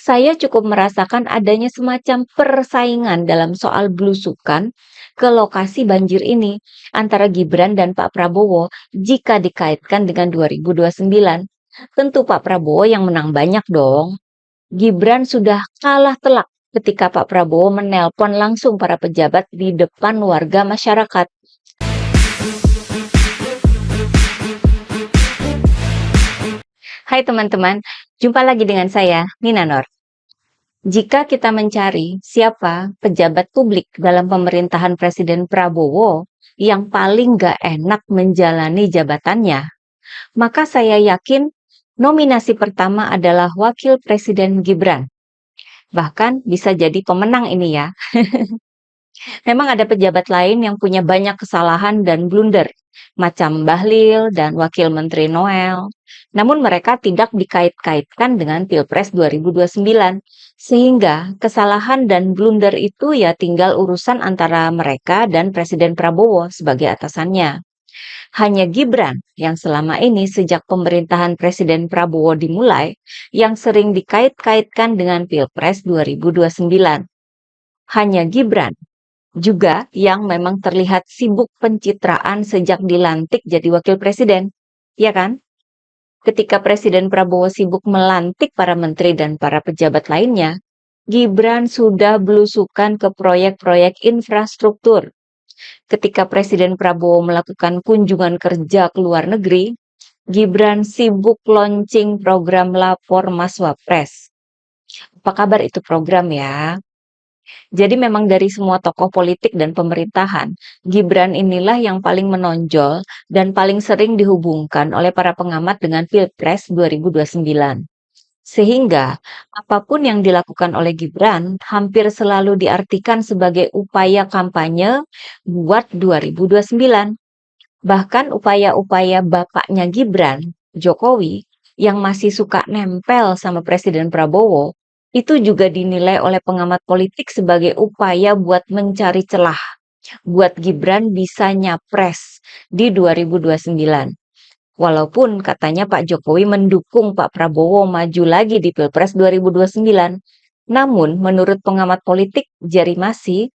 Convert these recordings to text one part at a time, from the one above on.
Saya cukup merasakan adanya semacam persaingan dalam soal belusukan ke lokasi banjir ini antara Gibran dan Pak Prabowo jika dikaitkan dengan 2029. Tentu Pak Prabowo yang menang banyak dong. Gibran sudah kalah telak ketika Pak Prabowo menelpon langsung para pejabat di depan warga masyarakat. Hai teman-teman, jumpa lagi dengan saya, Nina Nur. Jika kita mencari siapa pejabat publik dalam pemerintahan Presiden Prabowo yang paling gak enak menjalani jabatannya, maka saya yakin nominasi pertama adalah Wakil Presiden Gibran. Bahkan bisa jadi pemenang ini ya. Memang ada pejabat lain yang punya banyak kesalahan dan blunder, macam Bahlil dan Wakil Menteri Noel. Namun mereka tidak dikait-kaitkan dengan Pilpres 2029, sehingga kesalahan dan blunder itu ya tinggal urusan antara mereka dan Presiden Prabowo sebagai atasannya. Hanya Gibran yang selama ini sejak pemerintahan Presiden Prabowo dimulai, yang sering dikait-kaitkan dengan Pilpres 2029. Hanya Gibran juga yang memang terlihat sibuk pencitraan sejak dilantik jadi wakil presiden, ya kan? Ketika Presiden Prabowo sibuk melantik para menteri dan para pejabat lainnya, Gibran sudah belusukan ke proyek-proyek infrastruktur. Ketika Presiden Prabowo melakukan kunjungan kerja ke luar negeri, Gibran sibuk launching program Lapor Mas Wapres. Apa kabar itu program ya? Jadi memang dari semua tokoh politik dan pemerintahan, Gibran inilah yang paling menonjol dan paling sering dihubungkan oleh para pengamat dengan Pilpres 2029. Sehingga apapun yang dilakukan oleh Gibran hampir selalu diartikan sebagai upaya kampanye buat 2029. Bahkan upaya-upaya bapaknya Gibran, Jokowi, yang masih suka nempel sama Presiden Prabowo, itu juga dinilai oleh pengamat politik sebagai upaya buat mencari celah, buat Gibran bisa nyapres di 2029. Walaupun katanya Pak Jokowi mendukung Pak Prabowo maju lagi di Pilpres 2029. Namun menurut pengamat politik Jerry Masih,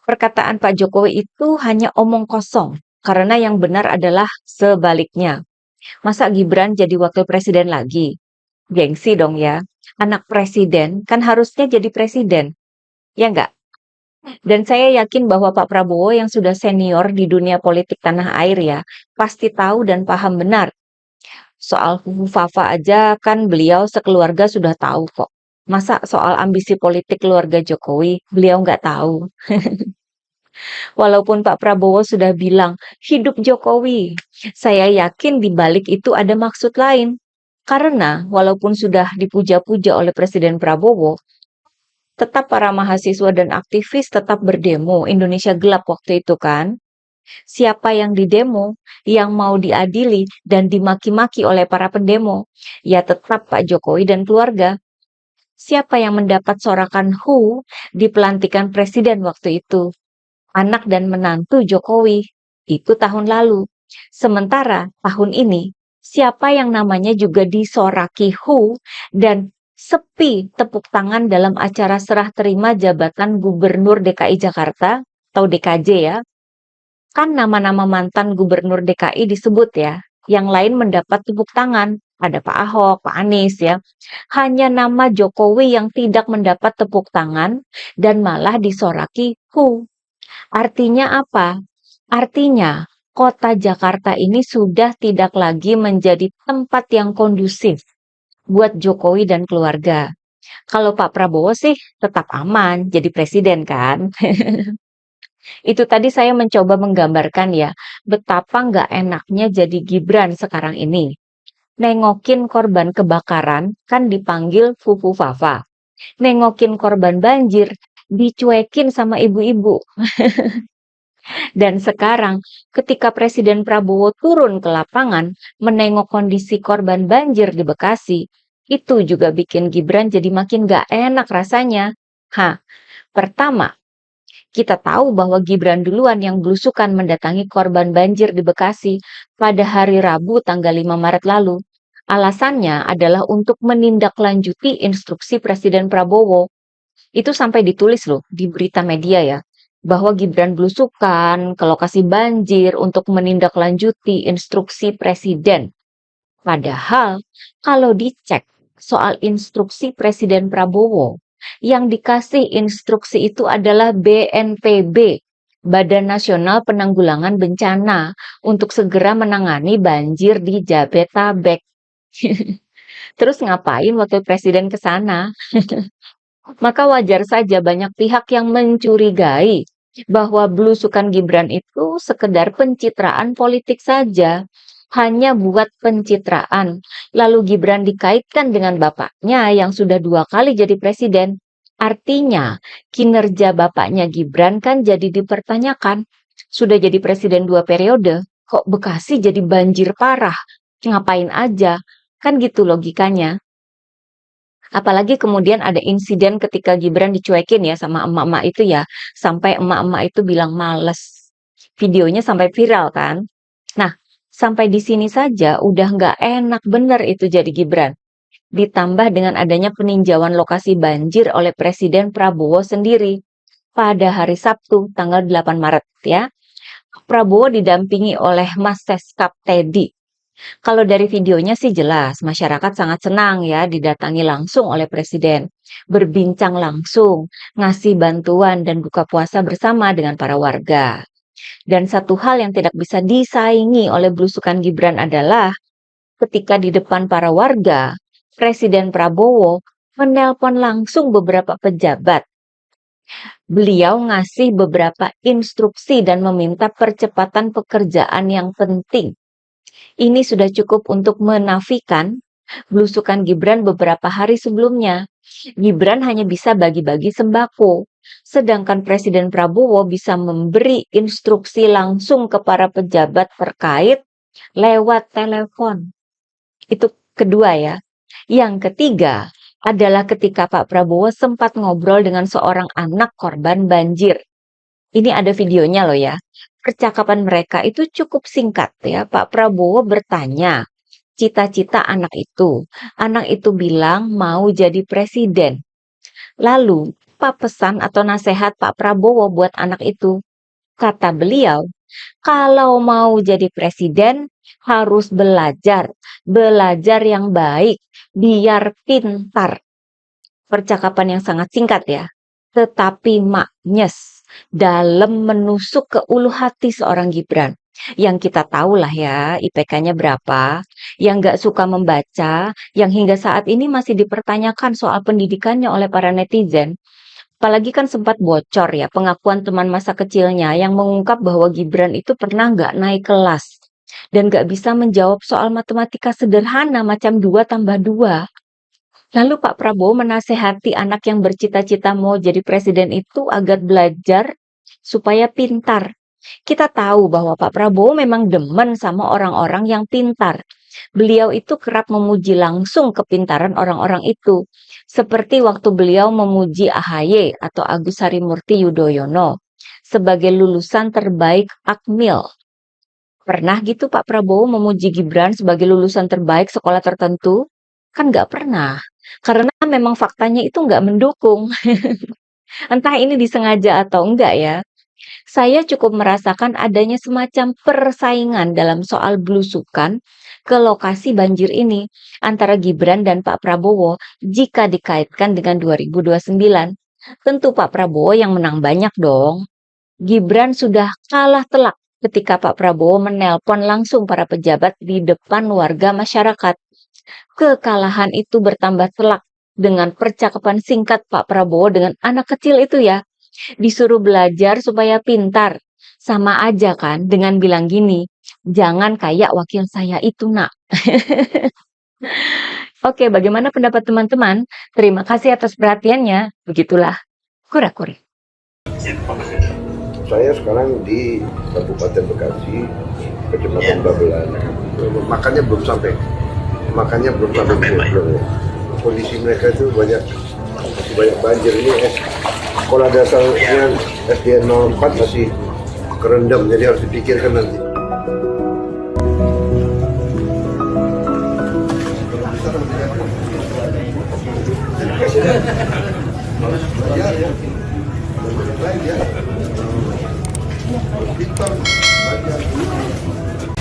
perkataan Pak Jokowi itu hanya omong kosong, karena yang benar adalah sebaliknya. Masa Gibran jadi wakil presiden lagi? Gengsi dong ya. Anak presiden kan harusnya jadi presiden, ya enggak? Dan saya yakin bahwa Pak Prabowo yang sudah senior di dunia politik tanah air ya, pasti tahu dan paham benar. Soal Fufu Fafa aja kan beliau sekeluarga sudah tahu kok. Masa soal ambisi politik keluarga Jokowi beliau nggak tahu? Walaupun Pak Prabowo sudah bilang, hidup Jokowi, saya yakin di balik itu ada maksud lain. Karena walaupun sudah dipuja-puja oleh Presiden Prabowo, tetap para mahasiswa dan aktivis tetap berdemo. Indonesia gelap waktu itu kan. Siapa yang didemo, yang mau diadili dan dimaki-maki oleh para pendemo? Ya tetap Pak Jokowi dan keluarga. Siapa yang mendapat sorakan di pelantikan presiden waktu itu? Anak dan menantu Jokowi. Itu tahun lalu. Sementara tahun ini, siapa yang namanya juga disoraki dan sepi tepuk tangan dalam acara serah terima jabatan Gubernur DKI Jakarta atau DKJ ya. Kan nama-nama mantan Gubernur DKI disebut ya. Yang lain mendapat tepuk tangan. Ada Pak Ahok, Pak Anies ya. Hanya nama Jokowi yang tidak mendapat tepuk tangan dan malah disoraki Artinya apa? Artinya, kota Jakarta ini sudah tidak lagi menjadi tempat yang kondusif buat Jokowi dan keluarga. Kalau Pak Prabowo sih tetap aman jadi presiden kan. Itu tadi saya mencoba menggambarkan ya, betapa nggak enaknya jadi Gibran sekarang ini. Nengokin korban kebakaran kan dipanggil Fufu Fafa. Nengokin korban banjir dicuekin sama ibu-ibu. Dan sekarang, ketika Presiden Prabowo turun ke lapangan menengok kondisi korban banjir di Bekasi, itu juga bikin Gibran jadi makin gak enak rasanya. Pertama, kita tahu bahwa Gibran duluan yang belusukan mendatangi korban banjir di Bekasi pada hari Rabu tanggal 5 Maret lalu. Alasannya adalah untuk menindaklanjuti instruksi Presiden Prabowo. Itu sampai ditulis loh di berita media ya, bahwa Gibran belusukan ke lokasi banjir untuk menindaklanjuti instruksi Presiden. Padahal kalau dicek soal instruksi Presiden Prabowo, yang dikasih instruksi itu adalah BNPB, Badan Nasional Penanggulangan Bencana, untuk segera menangani banjir di Jabodetabek. Terus ngapain wakil presiden ke sana? Maka wajar saja banyak pihak yang mencurigai bahwa belusukan Gibran itu sekedar pencitraan politik saja, hanya buat pencitraan. Lalu Gibran dikaitkan dengan bapaknya yang sudah 2 kali jadi presiden. Artinya, kinerja bapaknya Gibran kan jadi dipertanyakan. Sudah jadi presiden 2 periode, kok Bekasi jadi banjir parah? Ngapain aja? Kan gitu logikanya. Apalagi kemudian ada insiden ketika Gibran dicuekin ya sama emak-emak itu ya, sampai emak-emak itu bilang males. Videonya sampai viral kan. Nah, sampai di sini saja udah nggak enak bener itu jadi Gibran. Ditambah dengan adanya peninjauan lokasi banjir oleh Presiden Prabowo sendiri pada hari Sabtu tanggal 8 Maret ya. Prabowo didampingi oleh Mas Seskap Teddy. Kalau dari videonya sih jelas, masyarakat sangat senang ya didatangi langsung oleh Presiden, berbincang langsung, ngasih bantuan dan buka puasa bersama dengan para warga. Dan satu hal yang tidak bisa disaingi oleh belusukan Gibran adalah ketika di depan para warga, Presiden Prabowo menelpon langsung beberapa pejabat. Beliau ngasih beberapa instruksi dan meminta percepatan pekerjaan yang penting. Ini sudah cukup untuk menafikan belusukan Gibran beberapa hari sebelumnya. Gibran hanya bisa bagi-bagi sembako, sedangkan Presiden Prabowo bisa memberi instruksi langsung ke para pejabat terkait lewat telepon. Itu kedua ya. Yang ketiga adalah ketika Pak Prabowo sempat ngobrol dengan seorang anak korban banjir. Ini ada videonya loh ya. Percakapan mereka itu cukup singkat ya. Pak Prabowo bertanya, cita-cita anak itu. Anak itu bilang mau jadi presiden. Lalu, apa pesan atau nasihat Pak Prabowo buat anak itu? Kata beliau, kalau mau jadi presiden harus belajar. Belajar yang baik, biar pintar. Percakapan yang sangat singkat ya. Tetapi maknyes dalam menusuk ke ulu hati seorang Gibran. Yang kita tahu lah ya IPK-nya berapa, yang gak suka membaca, yang hingga saat ini masih dipertanyakan soal pendidikannya oleh para netizen. Apalagi kan sempat bocor ya pengakuan teman masa kecilnya yang mengungkap bahwa Gibran itu pernah gak naik kelas. Dan gak bisa menjawab soal matematika sederhana macam 2 tambah 2. Lalu Pak Prabowo menasehati anak yang bercita-cita mau jadi presiden itu agar belajar supaya pintar. Kita tahu bahwa Pak Prabowo memang demen sama orang-orang yang pintar. Beliau itu kerap memuji langsung kepintaran orang-orang itu. Seperti waktu beliau memuji AHY atau Agus Harimurti Yudhoyono sebagai lulusan terbaik Akmil. Pernah gitu Pak Prabowo memuji Gibran sebagai lulusan terbaik sekolah tertentu? Kan nggak pernah. Karena memang faktanya itu nggak mendukung. Entah ini disengaja atau enggak ya. Saya cukup merasakan adanya semacam persaingan dalam soal belusukan ke lokasi banjir ini antara Gibran dan Pak Prabowo jika dikaitkan dengan 2029. Tentu Pak Prabowo yang menang banyak dong. Gibran sudah kalah telak ketika Pak Prabowo menelpon langsung para pejabat di depan warga masyarakat. Kekalahan itu bertambah telak dengan percakapan singkat Pak Prabowo dengan anak kecil itu ya. Disuruh belajar supaya pintar. Sama aja kan dengan bilang gini, jangan kayak wakil saya itu nak. Oke, bagaimana pendapat teman-teman? Terima kasih atas perhatiannya. Begitulah Kura-Kuri. Saya sekarang di Kabupaten Bekasi, Kecamatan Babelan. Makannya belum sampai belum ya. Kondisi mereka itu masih banyak banjir. Ini sekolah dasarnya SD 04 masih kerendam, jadi harus dipikirkan nanti. presiden harus belajar ya, banyak baik ya. Victor belajar dulu.